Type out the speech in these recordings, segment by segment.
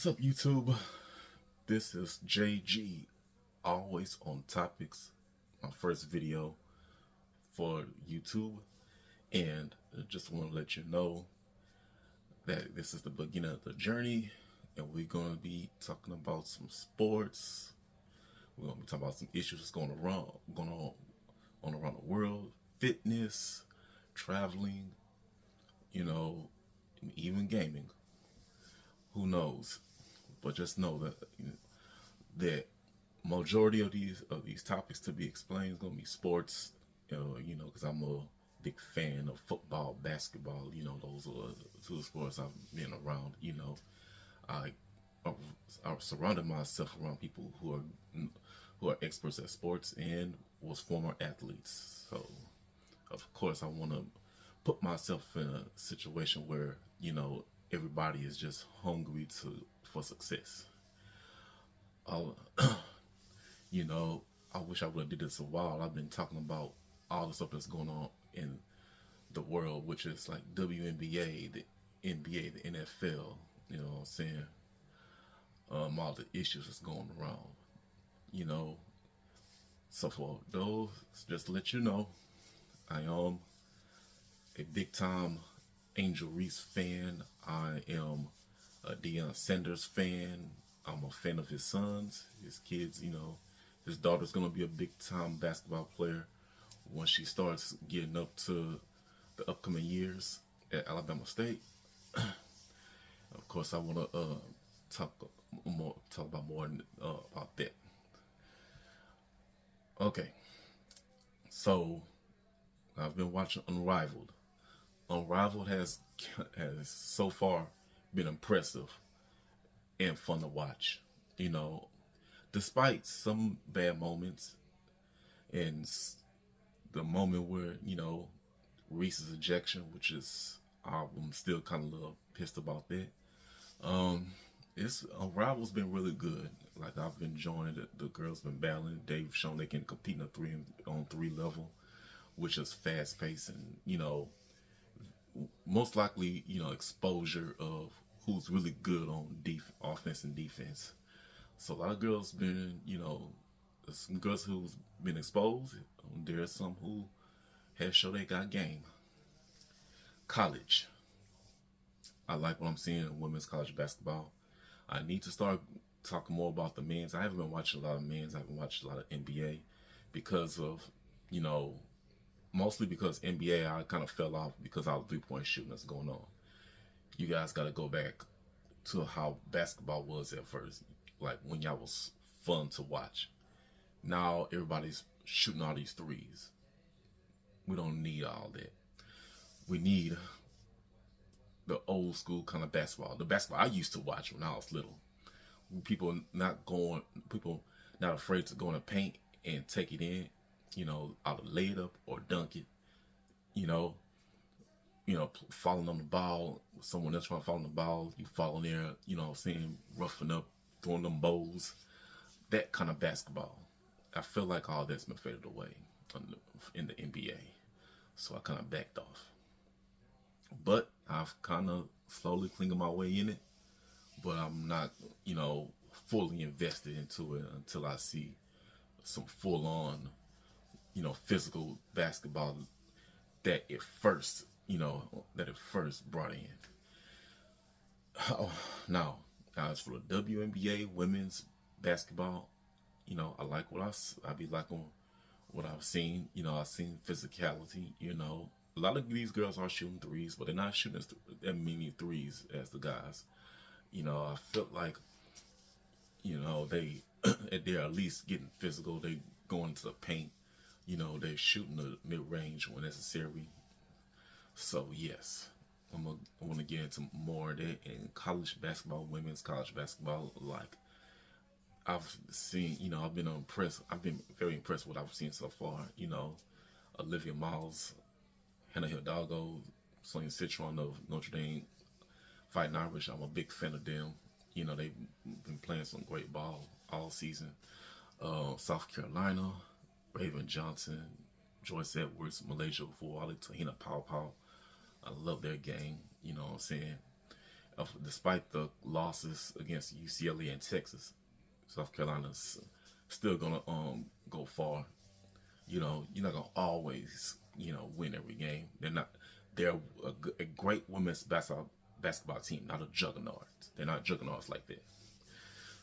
up, YouTube? This is JG, always on topics. My first video for YouTube, and I just want to let you know that this is the beginning of the journey, and we're going to be talking about some sports. We're going to be talking about some issues that's going on around the world, fitness, traveling, even gaming. Who knows? But just know that majority of these topics to be explained is gonna be sports. Because I'm a big fan of football, basketball. Those are the two sports I've been around. I I surrounded myself around people who are experts at sports and was former athletes. So of course I want to put myself in a situation where everybody is just hungry for success. I'll, I wish I would have did this a while. I've been talking about all the stuff that's going on in the world, which is like WNBA, the NBA, the NFL. You know what I'm saying? All the issues that's going around. So for those, just to let you know, I am a big time Angel Reese fan. I am a Deion Sanders fan. I'm a fan of his sons, his kids. His daughter's gonna be a big time basketball player when she starts getting up to the upcoming years at Alabama State. Of course, I want to talk about more about that. Okay, so I've been watching Unrivaled. Unrivaled has so far been impressive and fun to watch. Despite some bad moments and the moment where Reese's ejection, which is I'm still kind of a little pissed about that. It's Unrival's been really good. Like I've been enjoying it. The girls been battling. They've shown they can compete in a 3-on-3 level, which is fast paced and most likely exposure of who's really good on offense and defense. So a lot of girls been there's some girls who's been exposed. There's some who has shown they got game. College. I like what I'm seeing in women's college basketball. I need to start talking more about the men's. I haven't been watching a lot of men's. I haven't watched a lot of NBA because of, mostly because NBA I kind of fell off because all the 3-point shooting that's going on. You guys got to go back to how basketball was at first, like when y'all was fun to watch. Now everybody's shooting all these threes. We don't need all that. We need the old school kind of basketball. The basketball I used to watch when I was little. People not afraid to go in the paint and take it in, either lay it up or dunk it, falling on the ball, someone else trying to fall on the ball, you fall in there, roughing up, throwing them bows, that kind of basketball. I feel like all that's been faded away in the NBA, so I kind of backed off. But I've kind of slowly clinging my way in it, but I'm not, fully invested into it until I see some full-on, physical basketball that it first brought in. Oh, now, as for the WNBA women's basketball, I like I be liking what I've seen. I've seen physicality. A lot of these girls are shooting threes, but they're not shooting as many threes as the guys. I felt like, they're at least getting physical. They going into the paint. They're shooting the mid-range when necessary. So yes, I want to get into more of that in college basketball, women's college basketball. Like I've seen, I've been impressed. I've been very impressed with what I've seen so far. Olivia Miles, Hannah Hidalgo, Sonia Citron of Notre Dame Fighting Irish. I'm a big fan of them. They've been playing some great ball all season. South Carolina, Raven Johnson, Joyce Edwards, Malaysia Vuali, Tahina Pau Pau. I love their game. You know what I'm saying? Despite the losses against UCLA and Texas, South Carolina's still gonna go far. You're not gonna always win every game. They're a great women's basketball team, not a juggernaut. They're not juggernauts like that.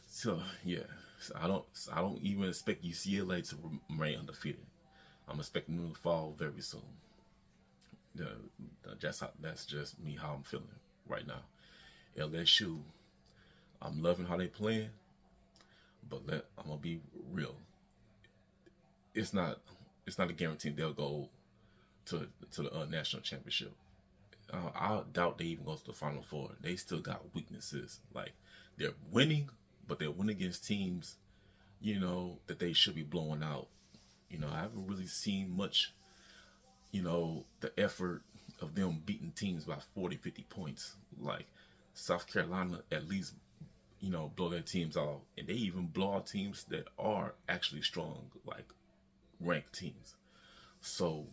So yeah, I don't even expect UCLA to remain undefeated. I'm expecting them to fall very soon. That's just me how I'm feeling right now. LSU, I'm loving how they playing, but I'm gonna be real. It's not a guarantee they'll go to the national championship. I doubt they even go to the Final Four. They still got weaknesses. Like they're winning, but they're winning against teams, that they should be blowing out. I haven't really seen much, the effort of them beating teams by 40, 50 points. Like South Carolina at least, blow their teams out. And they even blow out teams that are actually strong, like ranked teams. So,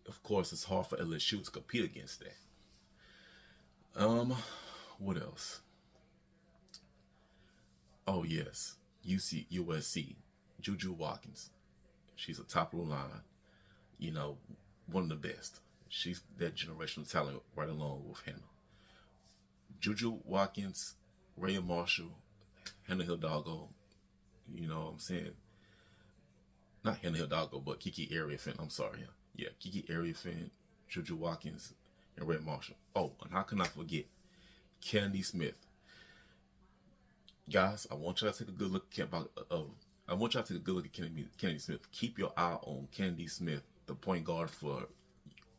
of course, it's hard for LSU to compete against that. What else? Oh, yes. USC. Juju Watkins. She's a top of the line. One of the best. She's that generational talent right along with Hannah. Juju Watkins, Rhea Marshall, Hannah Hidalgo. You know what I'm saying? Not Hannah Hidalgo, but Kiki Ariafin. I'm sorry. Yeah, Kiki Ariafin, Juju Watkins, and Rhea Marshall. Oh, and how can I forget Kennedy Smith? Guys, I want y'all to take a good look at Kennedy Smith. Keep your eye on Kennedy Smith, the point guard for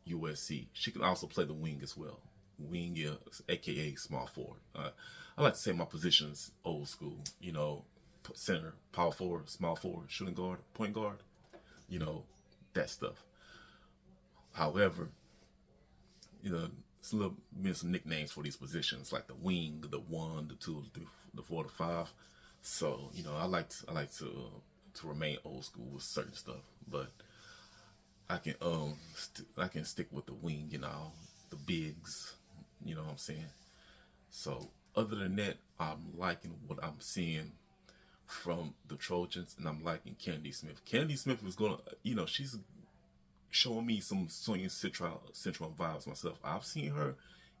USC. She can also play the wing as well. Wing, yeah, aka small forward. I like to say my positions old school. Center, power forward, small forward, shooting guard, point guard. That stuff. However, it's been some nicknames for these positions, like the wing, the 1, the 2, the 4, the 5. So I like to remain old school with certain stuff, but I can stick with the wing, the bigs. You know what I'm saying? So other than that, I'm liking what I'm seeing from the Trojans, and I'm liking Kennedy Smith. Kennedy Smith is gonna, she's showing me some Sonya Citron vibes myself. I've seen her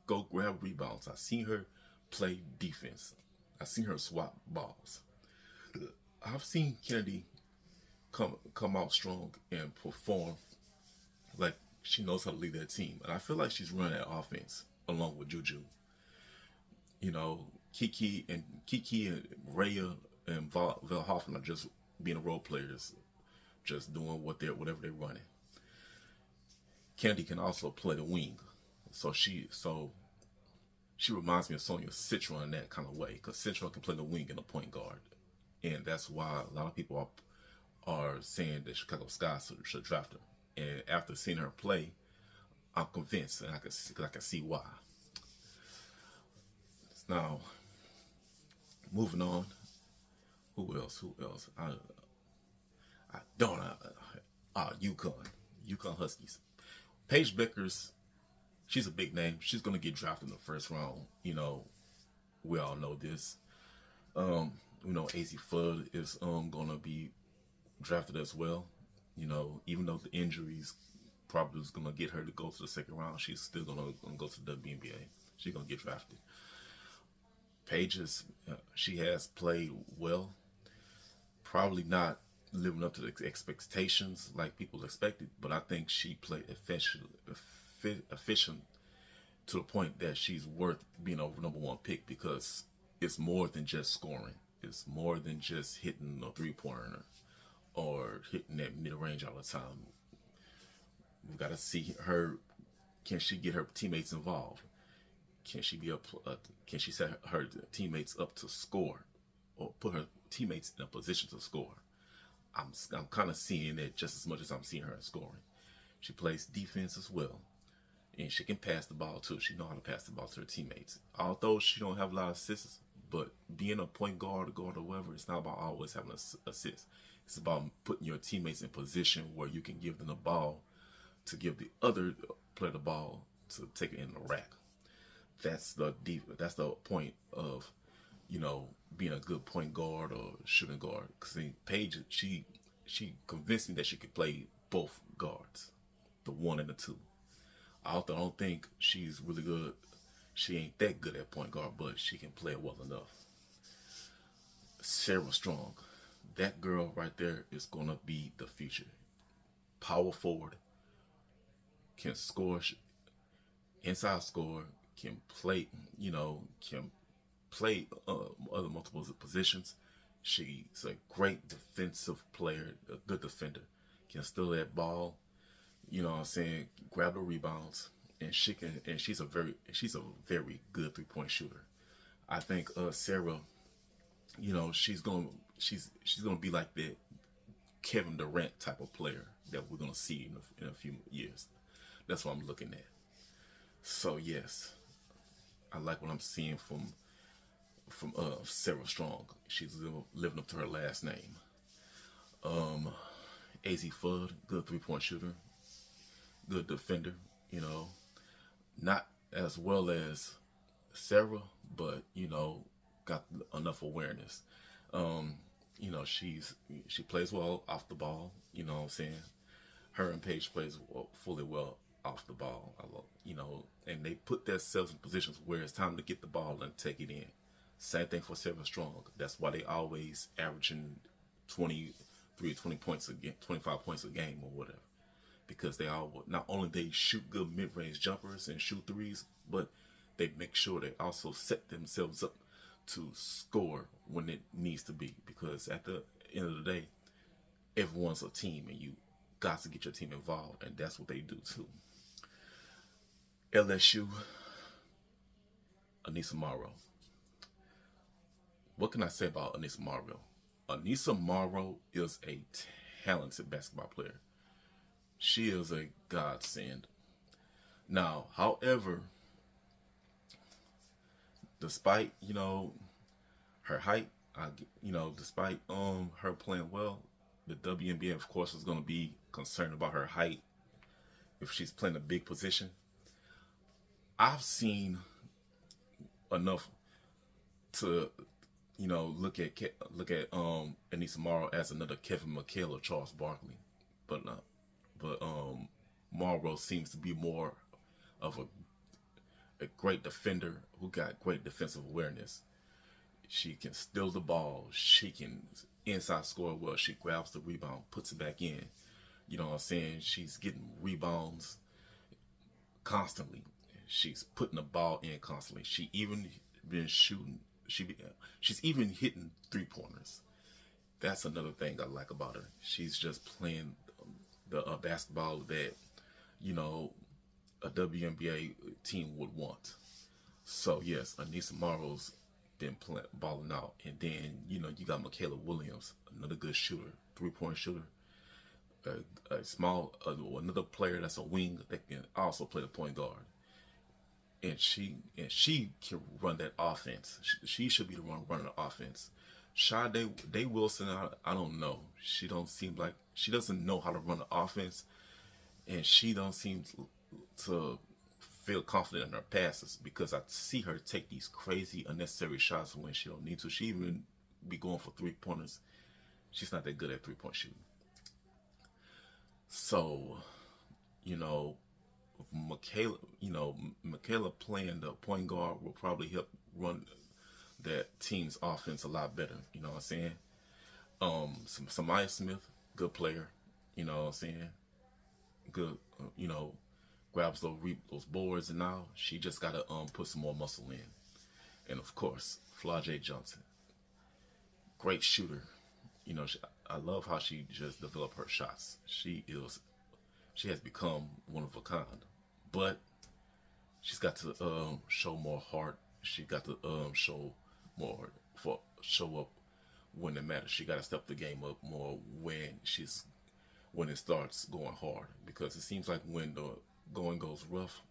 go grab rebounds. I've seen her play defense. I've seen her swap balls. I've seen Kennedy come out strong and perform like she knows how to lead that team. And I feel like she's running that offense along with Juju. Kiki and Rhea and Velhoffen are just being role players, just doing whatever they're running. Kennedy can also play the wing, so she reminds me of Sonya Citron in that kind of way, because Citron can play the wing and the point guard, and that's why a lot of people are saying that Chicago Sky should draft her. And after seeing her play, I'm convinced, and I can see why. Now, moving on. Who else? UConn Huskies. Paige Beckers, she's a big name. She's gonna get drafted in the first round. We all know this. AZ Fudd is gonna be drafted as well. Even though the injuries probably is gonna get her to go to the second round, she's still gonna go to the WNBA. She's gonna get drafted. Paige she has played well. Probably not living up to the expectations like people expected, but I think she played efficient to the point that she's worth being a number 1 pick, because it's more than just scoring. It's more than just hitting a 3-pointer or hitting that mid-range all the time. We've got to see her. Can she get her teammates involved? Can she set her teammates up to score, or put her teammates in a position to score? I'm kind of seeing that just as much as I'm seeing her scoring. She plays defense as well, and she can pass the ball too. She knows how to pass the ball to her teammates. Although she don't have a lot of assists, but being a point guard or whatever, it's not about always having an assist. It's about putting your teammates in position where you can give them the ball to give the other player the ball to take it in the rack. That's the point of, being a good point guard or shooting guard. Because Paige, she convinced me that she could play both guards, the one and the two. I don't think she's really good. She ain't that good at point guard, but she can play it well enough. Sarah Strong, that girl right there is gonna be the future. Power forward, can score, inside score, can play, can play other multiple positions. She's a great defensive player, a good defender. Can steal that ball, grab the rebounds, and she's a very good 3-point shooter. I think Sarah, she's gonna be like that Kevin Durant type of player that we're gonna see in a few years. That's what I'm looking at. So yes, I like what I'm seeing from Sarah Strong. She's living up to her last name. AZ Fudd, good 3-point shooter, good defender. Not as well as Sarah, but got enough awareness. She plays well off the ball. You know what I'm saying? Her and Paige plays fully well off the ball. And they put themselves in positions where it's time to get the ball and take it in. Same thing for Sarah Strong. That's why they always averaging 20 points a game, 25 points a game or whatever. Because they all, not only they shoot good mid-range jumpers and shoot threes, but they make sure they also set themselves up to score when it needs to be. Because at the end of the day, everyone's a team, and you got to get your team involved, and that's what they do too. LSU, Anissa Morrow. What can I say about Anissa Morrow? Anissa Morrow is a talented basketball player. She is a godsend. Now, however, despite her height, despite her playing well, the WNBA of course is going to be concerned about her height if she's playing a big position. I've seen enough to look at Anissa Morrow as another Kevin McHale or Charles Barkley, but Morrow seems to be more of a great defender who got great defensive awareness. She can steal the ball. She can inside score well. She grabs the rebound, puts it back in. You know what I'm saying? She's getting rebounds constantly. She's putting the ball in constantly. She even been shooting. She's even hitting 3-pointers. That's another thing I like about her. She's just playing the basketball that a WNBA team would want. So yes, Anissa Morrow's been balling out, and then you got Michaela Williams, another good shooter, 3-point shooter. Another player that's a wing that can also play the point guard. And she can run that offense. She should be the one running the offense. Sade Wilson, I don't know. She doesn't know how to run the offense, and she don't seem to feel confident in her passes, because I see her take these crazy unnecessary shots when she don't need to. She even be going for 3-pointers. She's not that good at 3-point shooting. So, Michaela playing the point guard will probably help run that team's offense a lot better. You know what I'm saying? Samaya Smith, good player. You know what I'm saying? Good. Grabs those boards, and now she just gotta put some more muscle in. And of course, Flau'jae Johnson, great shooter. I love how she just developed her shots. She has become one of a kind, but she's got to show more heart. She got to show up when it matters. She got to step the game up more when it starts going hard, because it seems like when the going goes rough,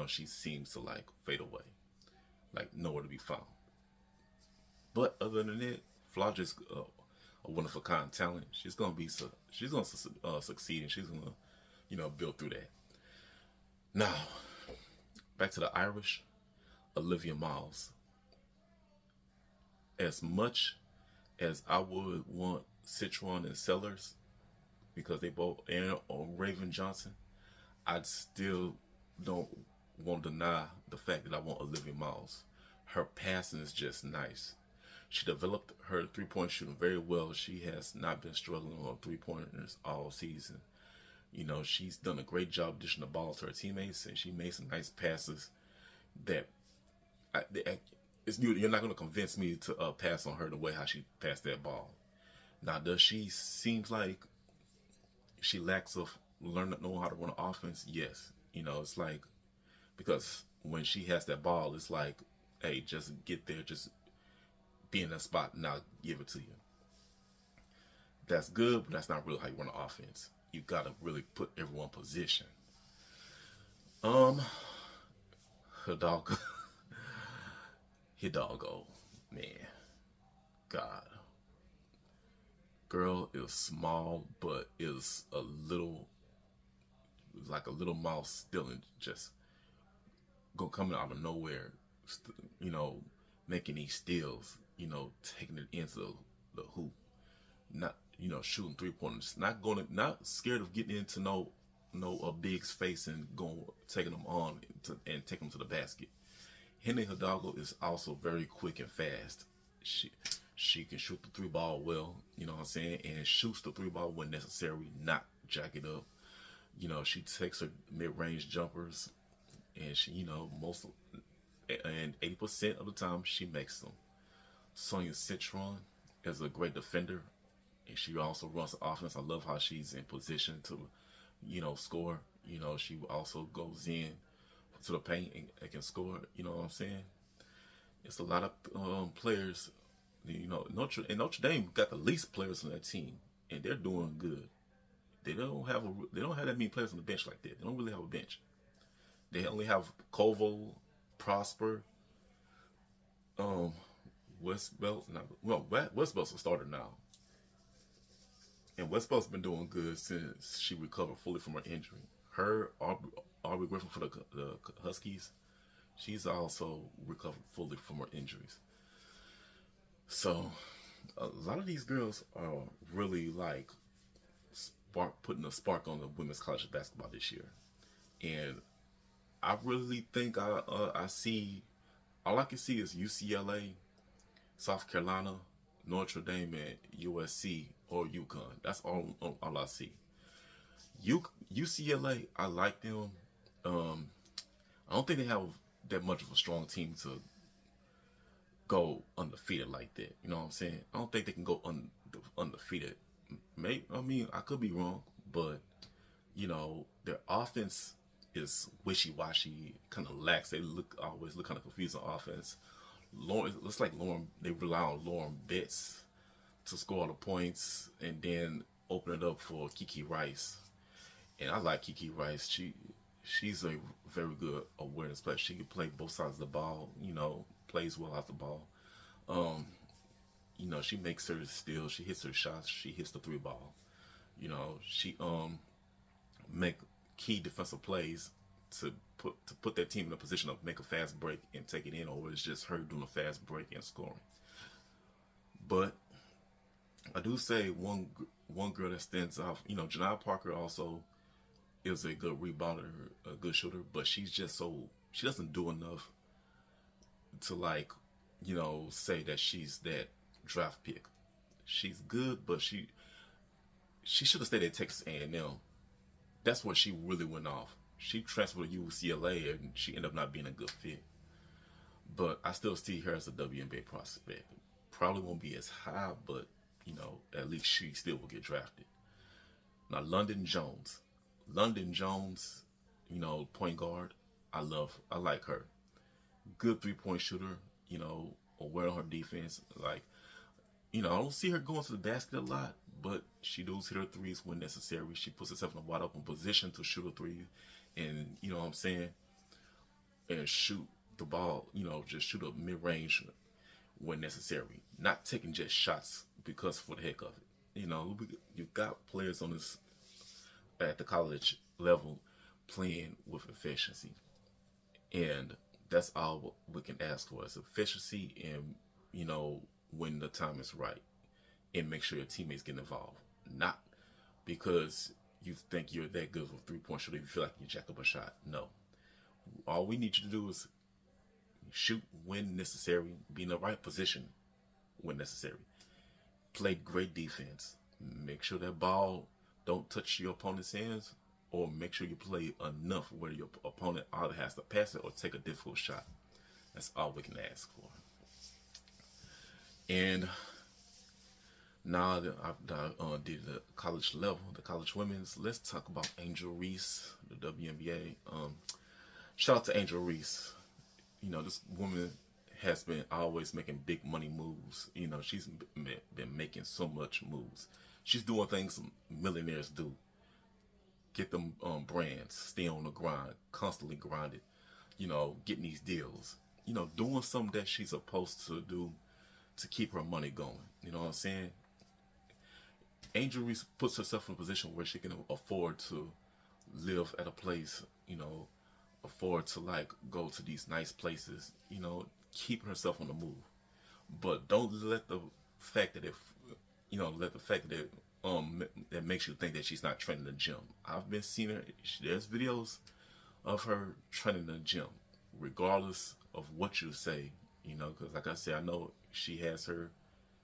she seems to fade away, nowhere to be found. But other than that, Flau'jae's a wonderful kind of talent. She's gonna succeed, and she's gonna build through that. Now, back to the Irish. Olivia Miles. As much as I would want Citron and Sellers because they both and or Raven Johnson, I still don't want to deny the fact that I want Olivia Miles. Her passing is just nice. She developed her 3-point shooting very well. She has not been struggling on 3-pointers all season. You know, she's done a great job dishing the ball to her teammates, and she made some nice passes that you're not going to convince me to pass on her the way how she passed that ball. Now, does she seems like she lacks of knowing how to run an offense? Yes. You know, it's like, because when she has that ball, it's like, hey, just get there, just be in that spot, and I'll give it to you. That's good, but that's not really how you run an offense. You gotta really put everyone in position. Hidalgo, Hidalgo, man, God, girl is small, but is a little, like a little mouse stealing, just go coming out of nowhere, you know, making these steals, you know, taking it into the hoop, not, you know, shooting 3-pointers, not scared of getting into a big's face and going taking them on and taking them to the basket. Henny Hidalgo is also very quick and fast. She can shoot the 3-ball well, you know what I'm saying, and shoots the 3-ball when necessary, not jack it up. You know, she takes her mid-range jumpers, and she, you know, 80% of the time she makes them. Sonia Citron is a great defender, and she also runs the offense. I love how she's in position to, you know, score. You know, she also goes in to the paint and can score. You know what I'm saying? It's a lot of players. You know, Notre Dame got the least players on that team, and they're doing good. They don't have that many players on the bench like that. They don't really have a bench. They only have Kovo, Prosper, Westbelt. Westbelt's a starter now, and Westbelt's been doing good since she recovered fully from her injury. Her, Aubrey Griffin for the Huskies, she's also recovered fully from her injuries. So, a lot of these girls are really like putting a spark on the women's college basketball this year, and I really think I see, all I can see is UCLA, South Carolina, Notre Dame, and USC or UConn. That's all I see. UCLA, I like them. I don't think they have that much of a strong team to go undefeated like that. You know what I'm saying? I don't think they can go undefeated. I could be wrong, but you know, their offense is wishy-washy, kind of lax. They always look kind of confused on offense. Looks like they rely on Lauren Betts to score all the points and then open it up for Kiki Rice. And I like Kiki Rice. She's a very good awareness player. She can play both sides of the ball, you know, plays well off the ball. You know, she makes her steals, she hits her shots, she hits the 3-ball. You know, she make key defensive plays to put that team in a position to make a fast break and take it in, or it's just her doing a fast break and scoring. But I do say one girl that stands out, you know, Janai Parker also is a good rebounder, a good shooter, but she's just she doesn't do enough to, like, you know, say that she's that draft pick. She's good, but she should have stayed at Texas A&M. That's where she really went off. She transferred to UCLA and she ended up not being a good fit. But I still see her as a WNBA prospect. Probably won't be as high, but, you know, at least she still will get drafted. Now, London Jones, you know, point guard. I like her. Good 3-point shooter, you know, aware of her defense. Like, you know, I don't see her going to the basket a lot, but she does hit her threes when necessary. She puts herself in a wide open position to shoot a 3, and, you know what I'm saying, and shoot the ball, you know, just shoot a mid-range when necessary. Not taking just shots because for the heck of it. You know, you got players on this at the college level playing with efficiency. And That's all we can ask for is efficiency and, when the time is right, and make sure your teammates get involved. Not because you think you're that good with 3-point shooting, you feel like you jack up a shot. No. All we need you to do is shoot when necessary, be in the right position when necessary. Play great defense. Make sure that ball don't touch your opponent's hands, or make sure you play enough where your opponent either has to pass it or take a difficult shot. That's all we can ask for. And now that I did the college level, the college women's, let's talk about Angel Reese, the WNBA. Shout out to Angel Reese. This woman has been always making big money moves. She's been making so much moves. She's doing things millionaires do. Get them brands, stay on the grind, constantly grinding, getting these deals, doing something that she's supposed to do to keep her money going. You know what I'm saying? Angel Reese puts herself in a position where she can afford to live at a place, afford to go to these nice places, keep herself on the move. But don't let the fact that that makes you think that she's not training in the gym. I've been seeing her. There's videos of her training in the gym, regardless of what you say. Because like I said, I know she has her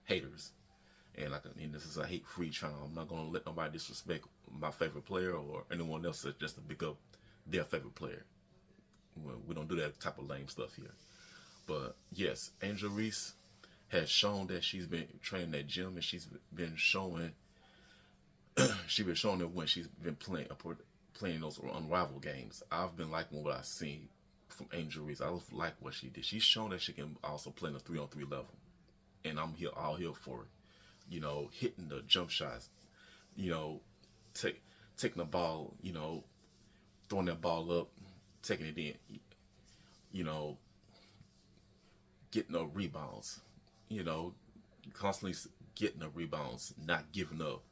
haters, and this is a hate-free channel. I'm not gonna let nobody disrespect my favorite player or anyone else just to pick up their favorite player. We don't do that type of lame stuff here. But yes, Angel Reese has shown that she's been training at gym, and she's been showing it when she's been playing those Unrivaled games. I've been liking what I've seen from Angel Reese. I like what she did. She's shown that she can also play in the 3-on-3 level, and I'm all here for it. Hitting the jump shots, taking the ball, throwing that ball up, taking it in, getting the rebounds, constantly getting the rebounds, not giving up.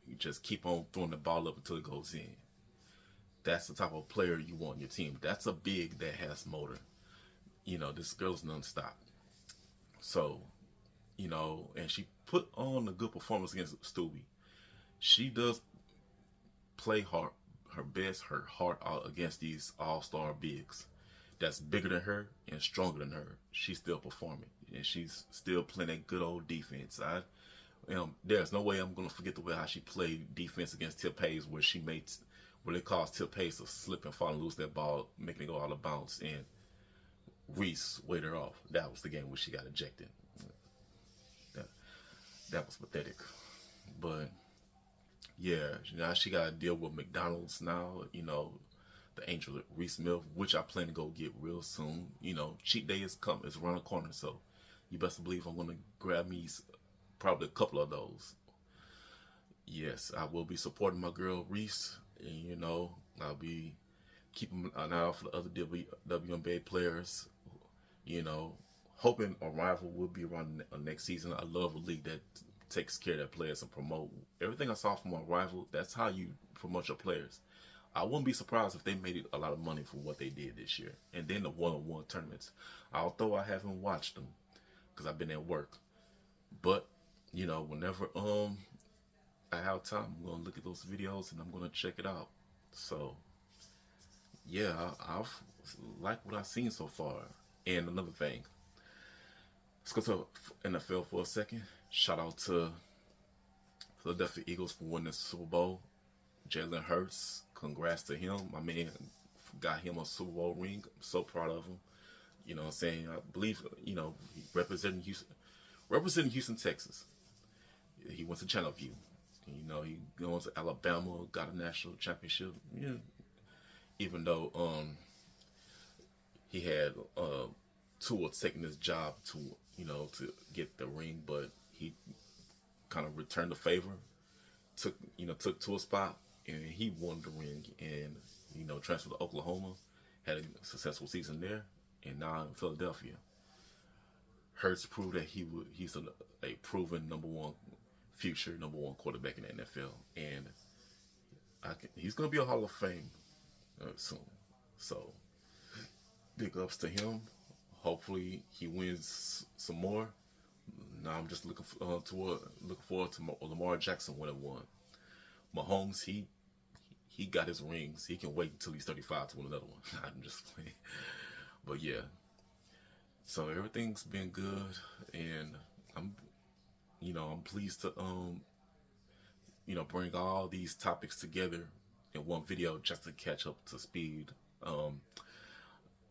You just keep on throwing the ball up until it goes in. That's the type of player you want on your team. That's a big that has motor. This girl's non-stop. So, and she put on a good performance against Stubby. She does play her best, her heart out against these all-star bigs that's bigger than her and stronger than her. She's still performing, and she's still playing that good old defense. There's no way I'm gonna forget the way how she played defense against Tip Hayes, where they caused Tip Hayes to slip and fall and lose that ball, making it go out of bounds, and Reese waited her off. That was the game where she got ejected. That was pathetic. But yeah, now she got to deal with McDonald's now. The Angel Reese meal, which I plan to go get real soon. Cheat day is around the corner, so you best believe I'm gonna grab me probably a couple of those. Yes, I will be supporting my girl Reese, and I'll be keeping an eye out for the other WNBA players. Hoping Unrivaled will be around next season. I love a league that takes care of their players and promote everything I saw from Unrivaled. That's how you promote your players. I wouldn't be surprised if they made a lot of money for what they did this year. And then the one-on-one tournaments, although I haven't watched them because I've been at work. But whenever I have time, I'm gonna look at those videos and I'm gonna check it out. So yeah, I've liked what I've seen so far. And another thing, let's go to NFL for a second. Shout out to Philadelphia Eagles for winning the Super Bowl. Jalen Hurts, congrats to him. My man got him a Super Bowl ring. I'm so proud of him. You know what I'm saying? I believe, representing Houston, Texas. He went to Channelview. He goes to Alabama, got a national championship. Yeah. Even though he had Tua taking his job to get the ring, but he kind of returned the favor, took Tua's spot, and he won the ring, and transferred to Oklahoma, had a successful season there, and now in Philadelphia. Hurts proved that he's a proven future number one quarterback in the NFL, and he's gonna be a Hall of Fame soon. So big ups to him. Hopefully he wins some more. Now I'm just looking forward to Lamar Jackson winning one. Mahomes, he got his rings. He can wait until he's 35 to win another one. I'm just playing. But yeah. So everything's been good, and I'm pleased to bring all these topics together in one video just to catch up to speed.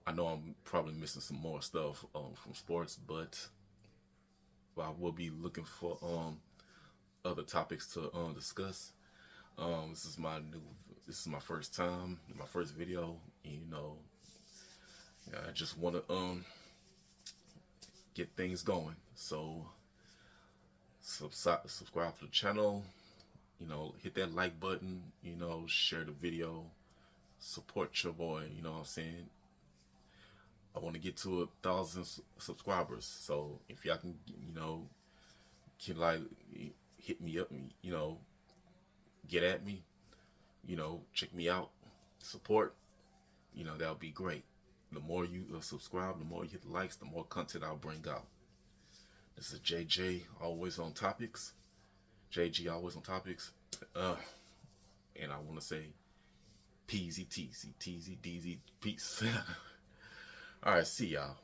I know I'm probably missing some more stuff from sports, but I will be looking for other topics to discuss. This is my first time, my first video. I just want to get things going. So subscribe to the channel. Hit that like button. Share the video. Support your boy. You know what I'm saying? I want to get to 1,000 subscribers. So if y'all can, hit me up, get at me, check me out, support, that would be great. The more you subscribe, the more you hit the likes, the more content I'll bring out. This is JJ, always on topics. JG, always on topics. And I want to say, peasy, teasy, teasy, deasy, peace. All right, see y'all.